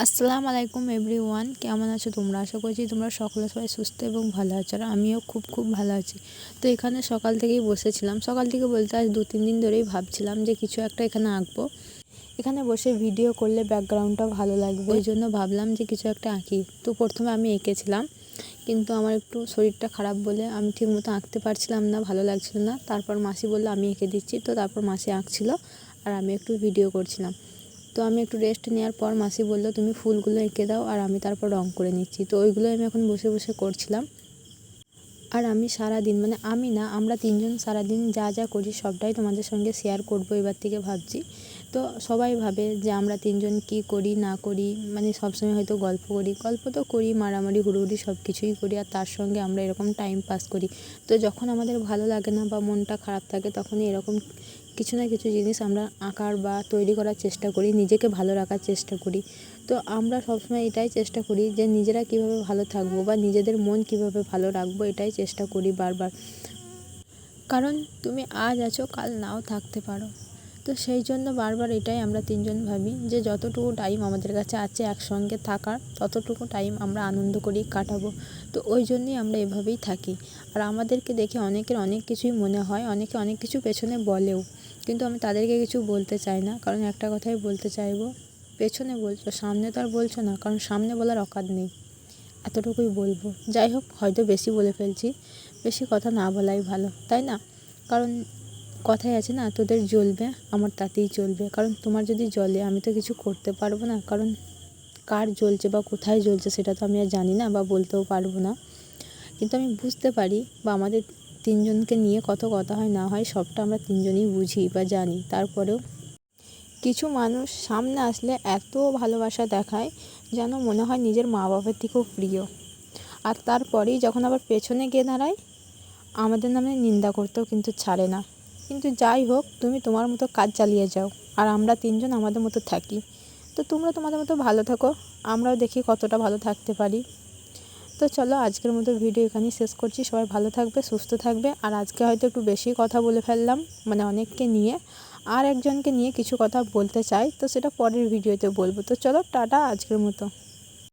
আসসালামু আলাইকুম এভরিওয়ান, কেমন আছো তোমরা? আশা করছি তোমরা সকলে সবাই সুস্থ এবং ভালো আছো। আর আমিও খুব ভালো আছি। তো এখানে সকাল থেকেই বসেছিলাম, সকাল থেকে বলতে আজ 2-3 দিন ধরেই ভাবছিলাম যে কিছু একটা এখানে আঁকবো। এখানে বসে ভিডিও করলে ব্যাকগ্রাউন্ডটা ভালো লাগবে, ওই জন্য ভাবলাম যে কিছু একটা আঁকি। তো প্রথমে আমি এঁকেছিলাম, কিন্তু আমার একটু শরীরটা খারাপ বলে আমি ঠিকমতো আঁকতে পারছিলাম না, ভালো লাগছিল না। তারপর মাসি বললো আমি এঁকে দিচ্ছি, তো তারপর মাসি আঁকছিল আর আমি একটু ভিডিও করছিলাম। তো আমি একটু রেস্ট নেওয়ার পর মাসি বললো তুমি ফুলগুলো এঁকে দাও আর আমি তারপর রং করে নিচ্ছি। তো ওইগুলো আমি এখন বসে বসে করছিলাম। আর আমি সারাদিন আমি না, আমরা তিনজন সারাদিন যা যা করি সবটাই তোমাদের সঙ্গে শেয়ার করবো এবার থেকে ভাবছি। তো সবাই ভাবে যে আমরা তিনজন কি করি না করি, সবসময় হয়তো গল্প তো করি, মারামারি হুড়োহুড়ি সব কিছুই করি, আর তার সঙ্গে আমরা এরকম টাইম পাস করি। তো যখন আমাদের ভালো লাগে না বা মনটা খারাপ থাকে, তখনই এরকম কিছু না কিছু জিনিস আমরা আঁকার বা তৈরি করার চেষ্টা করি, নিজেকে ভালো রাখার চেষ্টা করি। তো আমরা সবসময় এটাই চেষ্টা করি যে নিজেরা কীভাবে ভালো থাকবো বা নিজেদের মন কীভাবে ভালো রাখবো, এটাই চেষ্টা করি বারবার। কারণ তুমি আজ আছো, কাল নাও থাকতে পারো। তো সেই জন্য বারবার এটাই আমরা তিনজন ভাবি যে যতটুকু টাইম আমাদের কাছে আছে একসঙ্গে থাকার, ততটুকু টাইম আমরা আনন্দ করি কাটাবো। তো ওই জন্যই আমরা এভাবেই থাকি। আর আমাদেরকে দেখে অনেকের অনেক কিছুই মনে হয়, অনেকে অনেক কিছু পেছনে বলেও, কিন্তু আমি তাদেরকে কিছু বলতে চাই না। কারণ একটা কথাই বলতে চাইবো, পেছনে বলছো, সামনে তো আর বলছো না, কারণ সামনে বলার অকাত নেই। এতটুকুই বলবো। যাই হোক, হয়তো বেশি বলে ফেলছি, বেশি কথা না বলাই ভালো, তাই না? কারণ কথাই আছে না, তোদের জ্বলবে আমার তাতেই চলবে। কারণ তোমার যদি জ্বলে আমি তো কিছু করতে পারবো না, কারণ কার জ্বলছে বা কোথায় জ্বলছে সেটা তো আমি আর জানি না বা বলতেও পারবো না। কিন্তু আমি বুঝতে পারি, বা আমাদের তিনজনকে নিয়ে কত কথা হয় না হয় সবটা আমরা তিনজনই বুঝি বা জানি। তারপরেও কিছু মানুষ সামনে আসলে এত ভালোবাসা দেখায় যেন মনে হয় নিজের মা বাবার থেকেও প্রিয়, আর তারপরেই যখন আবার পেছনে গিয়ে দাঁড়ায় আমাদের নামে নিন্দা করতেও কিন্তু ছাড়ে না। কিন্তু যাই হোক, তুমি তোমার মতো কাজ চালিয়ে যাও, আর আমরা তিনজন আমাদের মতো থাকি। তো তোমরা তোমাদের মতো ভালো থাকো, আমরাও দেখি কতটা ভালো থাকতে পারি। তো চলো, আজকের মতো ভিডিও এখানেই শেষ করছি। সবাই ভালো থাকবে, সুস্থ থাকবে। আর আজকে হয়তো একটু বেশি কথা বলে ফেললাম, অনেককে নিয়ে। আর একজনকে নিয়ে কিছু কথা বলতে চাই, তো সেটা পরের ভিডিওতে বলবো। তো চলো, টাটা আজকের মতো।